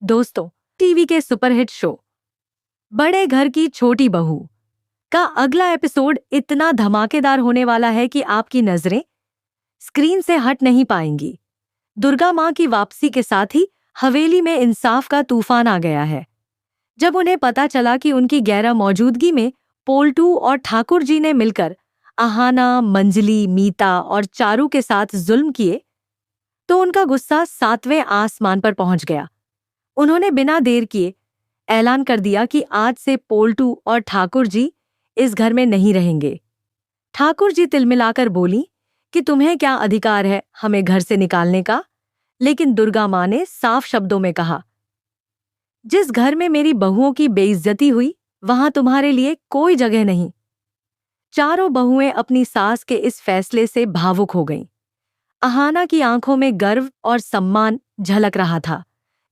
दोस्तों, टीवी के superhit show बड़े घर की छोटी बहू का अगला एपिसोड इतना धमाकेदार होने वाला है कि आपकी नजरें स्क्रीन से हट नहीं पाएंगी। दुर्गा माँ की वापसी के साथ ही हवेली में इंसाफ का तूफान आ गया है। जब उन्हें पता चला कि उनकी गैर मौजूदगी में पोल्टू और ठाकुर जी ने मिलकर आहाना, मंजली, मीता और चारू के साथ जुल्म किए, तो उनका गुस्सा 7वें आसमान पर पहुंच गया। उन्होंने बिना देर किए ऐलान कर दिया कि आज से पोल्टू और ठाकुर जी इस घर में नहीं रहेंगे। ठाकुर जी तिलमिलाकर बोली कि तुम्हें क्या अधिकार है हमें घर से निकालने का? लेकिन दुर्गा माँ ने साफ शब्दों में कहा, जिस घर में मेरी बहुओं की बेइज्जती हुई वहां तुम्हारे लिए कोई जगह नहीं। चारों बहुएं अपनी सास के इस फैसले से भावुक हो गईं। आहाना की आंखों में गर्व और सम्मान झलक रहा था,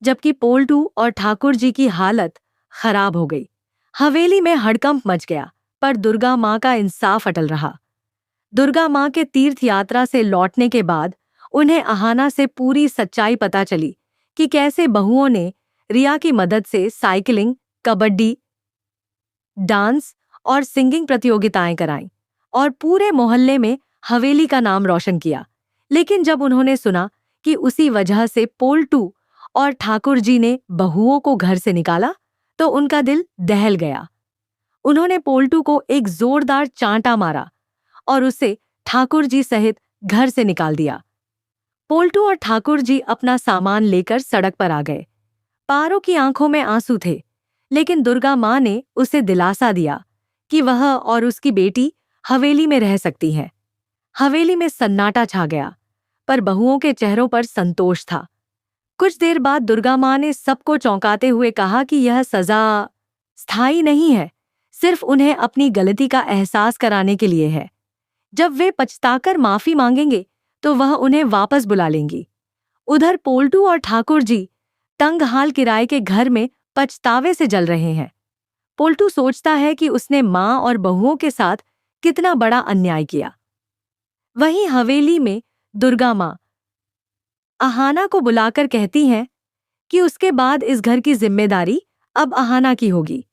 जबकि पोल्टू और ठाकुर जी की हालत खराब हो गई। हवेली में हड़कंप मच गया, पर दुर्गा माँ का इंसाफ अटल रहा। दुर्गा माँ के तीर्थ यात्रा से लौटने के बाद उन्हें आहाना से पूरी सच्चाई पता चली कि कैसे बहुओं ने रिया की मदद से साइकिलिंग, कबड्डी, डांस और सिंगिंग प्रतियोगिताएं कराईं और पूरे मोहल्ले में हवेली का नाम रोशन किया। लेकिन जब उन्होंने सुना कि उसी वजह से पोल्टू और ठाकुर जी ने बहुओं को घर से निकाला, तो उनका दिल दहल गया। उन्होंने पोल्टू को एक जोरदार चांटा मारा और उसे ठाकुर जी सहित घर से निकाल दिया। पोल्टू और ठाकुर जी अपना सामान लेकर सड़क पर आ गए। पारो की आंखों में आंसू थे, लेकिन दुर्गा माँ ने उसे दिलासा दिया कि वह और उसकी बेटी हवेली में रह सकती हैं। हवेली में सन्नाटा छा गया, पर बहुओं के चेहरों पर संतोष था। कुछ देर बाद दुर्गा माँ ने सबको चौंकाते हुए कहा कि यह सजा स्थायी नहीं है, सिर्फ उन्हें अपनी गलती का एहसास कराने के लिए है। जब वे पछताकर माफी मांगेंगे तो वह उन्हें वापस बुला लेंगी। उधर पोल्टू और ठाकुर जी तंगहाल किराए के घर में पछतावे से जल रहे हैं। पोल्टू सोचता है कि उसने माँ और बहुओं के साथ कितना बड़ा अन्याय किया। वहीं हवेली में दुर्गा माँ आहाना को बुलाकर कहती हैं कि उसके बाद इस घर की जिम्मेदारी अब आहाना की होगी।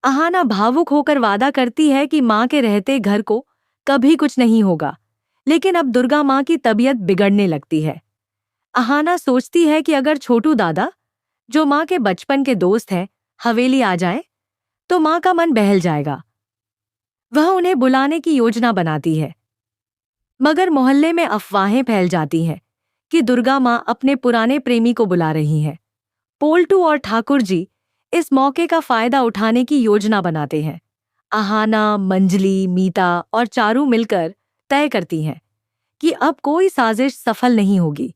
आहाना भावुक होकर वादा करती है कि माँ के रहते घर को कभी कुछ नहीं होगा, लेकिन अब दुर्गा माँ की तबीयत बिगड़ने लगती है। आहाना सोचती है कि अगर छोटू दादा, जो माँ के बचपन के दोस्त हैं, हवेली आ जाएं, तो माँ का मन बहल जाएगा। वह उन्हें बुलाने की योजना बनाती है, मगर मोहल्ले में अफवाहें फैल जाती हैं कि दुर्गा माँ अपने पुराने प्रेमी को बुला रही हैं। पोल्टू और ठाकुर जी इस मौके का फायदा उठाने की योजना बनाते हैं। आहाना, मंजली, मीता और चारू मिलकर तय करती हैं कि अब कोई साजिश सफल नहीं होगी।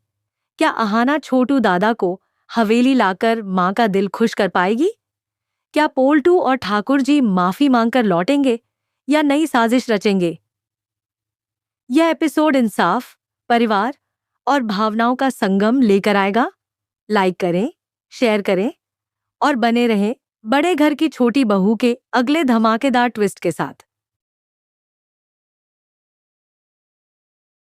क्या आहाना छोटू दादा को हवेली लाकर माँ का दिल खुश कर पाएगी? क्या पोल्टू और ठाकुर जी माफी मांगकर लौटेंगे या नई साजिश रचेंगे? यह एपिसोड इंसाफ, परिवार और भावनाओं का संगम लेकर आएगा। लाइक करें, शेयर करें और बने रहें बड़े घर की छोटी बहू के अगले धमाकेदार ट्विस्ट के साथ।